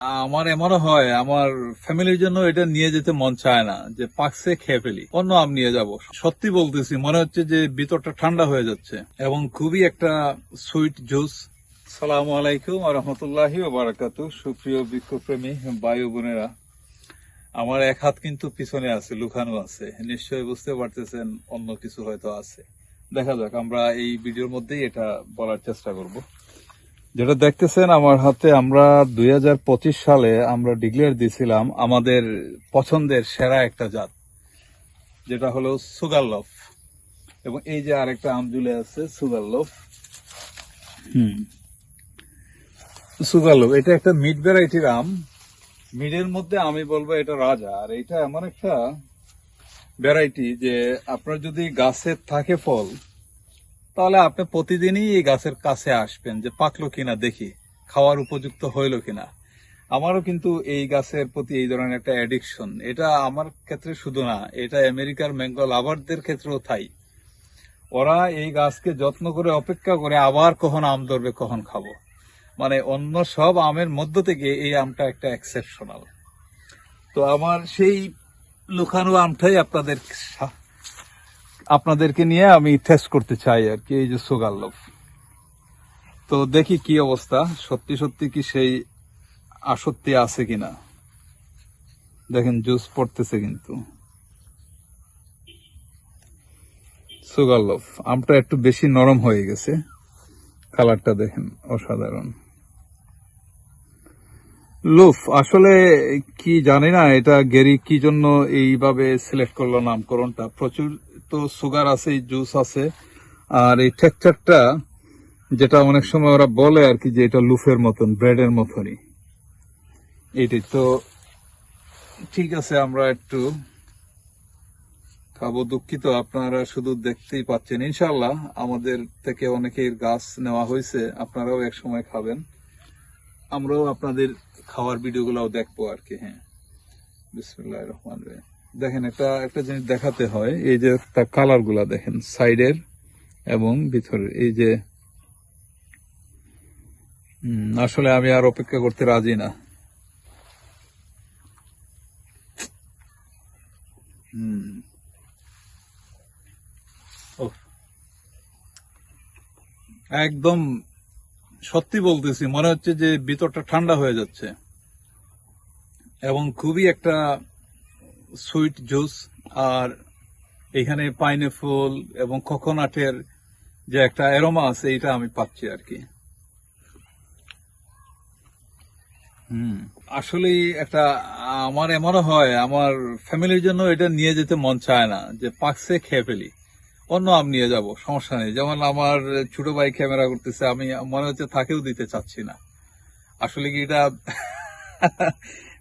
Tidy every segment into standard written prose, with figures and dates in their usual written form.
আমার এমনও হয় আমার ফ্যামিলির জন্য এটা নিয়ে যেতে মন চায় না, যে পাকছে খেয়ে ফেলি, অন্য আম নিয়ে যাব। সত্যি বলতেছি, মনে হচ্ছে যে ভিতরটা ঠান্ডা হয়ে যাচ্ছে এবং খুবই একটা সুইট জুস। সালামু আলাইকুম ওয়া রাহমাতুল্লাহি ওয়া বারাকাতুহু। সুপ্রিয় বৃক্ষপ্রেমী ভাই ও বোনেরা, আমার এক হাত কিন্তু পিছনে আছে, লুকানো আছে। নিশ্চয়ই বুঝতে পারতেছেন অন্য কিছু হয়তো আছে। দেখা যাক, আমরা এই ভিডিওর মধ্যেই এটা বলার চেষ্টা করব। যেটা দেখতেছেন আমার হাতে, আমরা 2025 সালে আমরা ডিক্লেয়ার দিয়েছিলাম আমাদের পছন্দের সেরা একটা জাত, যেটা হলো সুগারলোফ। এবং এই যে আরেকটা আম ঝুলে আছে, সুগারলোফ। সুগারলোফ এটা একটা মিড ভ্যারাইটির আম। মিডের মধ্যে আমি বলবো এটা রাজা। আর এটা এমন একটা ভ্যারাইটি যে আপনার যদি গাছে থাকে ফল, তাহলে আপনি প্রতিদিনই এই গাছের কাছে আসবেন যে পাকলো কিনা দেখি, খাওয়ার উপযুক্ত হইলো কিনা। আমারও কিন্তু এই গাছের প্রতি এই ধরনের একটা অ্যাডিকশন। এটা আমার ক্ষেত্রে শুধু না, এটা আমেরিকার ম্যাঙ্গো লাভারদের ক্ষেত্রেও তাই। ওরা এই গাছকে যত্ন করে অপেক্ষা করে আবার কখন আম ধরবে, কখন খাবো। মানে অন্য সব আমের মধ্য থেকে এই আমটা একটা এক্সেপশনাল। তো আমার সেই লুকানো আমটাই আপনাদেরকে নিয়ে আমি টেস্ট করতে চাই আর কি, এই যে সুগারলোফ। তো দেখি কি অবস্থা, সত্যি সত্যি কি সেই আসক্তি আছে কিনা। দেখেন জুস পড়তেছে কিন্তু। সুগারলোফ আমটা একটু বেশি নরম হয়ে গেছে, কালারটা দেখেন অসাধারণ। লুফ আসলে কি জানি না, এটা গেরি কি জন্য এইভাবে সিলেক্ট করলো নামকরণটা। প্রচুর তো সুগার আছে, জুস আছে। আর এই টেক্সচারটা, যেটা অনেক সময় ওরা বলে আর কি, যে এটা লুফের মতন, ব্রেডের মতনই। এইটাই তো। ঠিক আছে, আমরা একটু খাবো। দুঃখিত, আপনারা শুধু দেখতেই পাচ্ছেন। ইনশাল্লাহ আমাদের থেকে অনেকের গাছ নেওয়া হয়েছে, আপনারাও এক সময় খাবেন। আমরাও আপনাদের খাওয়ার ভিডিওগুলোও দেখবো আর কি। হ্যাঁ, বিসমিল্লাহির রহমানির রহিম। দেখেন, একটা জিনিস দেখাতে হয়, এই যে তার কালার গুলা দেখেন, সাইডের এবং ভিতরের। এই যে আসলে আমি আর অপেক্ষা করতে রাজি না। একদম সত্যি বলতেছি, মনে হচ্ছে যে ভিতরটা ঠান্ডা হয়ে যাচ্ছে এবং খুবই একটা সুইট জুস। আর এখানে পাইনঅ্যাপল এবং কোকোনাটের যে একটা অ্যারোমা আছে, এটা আমি পাচ্ছি আর কি। আসলে একটা, আমার এমনও হয় আমার ফ্যামিলির জন্য এটা নিয়ে যেতে মন চায় না, যে পাকছে খেয়ে ফেলি, অন্য আম নিয়ে যাব, সমস্যা নেই। যেমন আমার ছোট ভাই ক্যামেরা করতেছে, আমি মনে হচ্ছে তাকেও দিতে চাচ্ছি না। আসলে কি এটা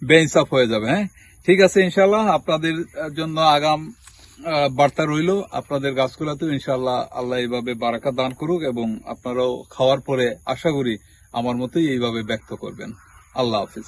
বেইনসাফ হয়ে যাবে। হ্যাঁ, ঠিক আছে, ইনশাল্লাহ আপনাদের জন্য আগাম বার্তা রইল। আপনাদের গাছগুলাতেও ইনশাল্লাহ আল্লাহ এইভাবে বারাকা দান করুক এবং আপনারাও খাওয়ার পরে আশা করি আমার মতোই এইভাবে ব্যক্ত করবেন। আল্লাহ হাফিজ।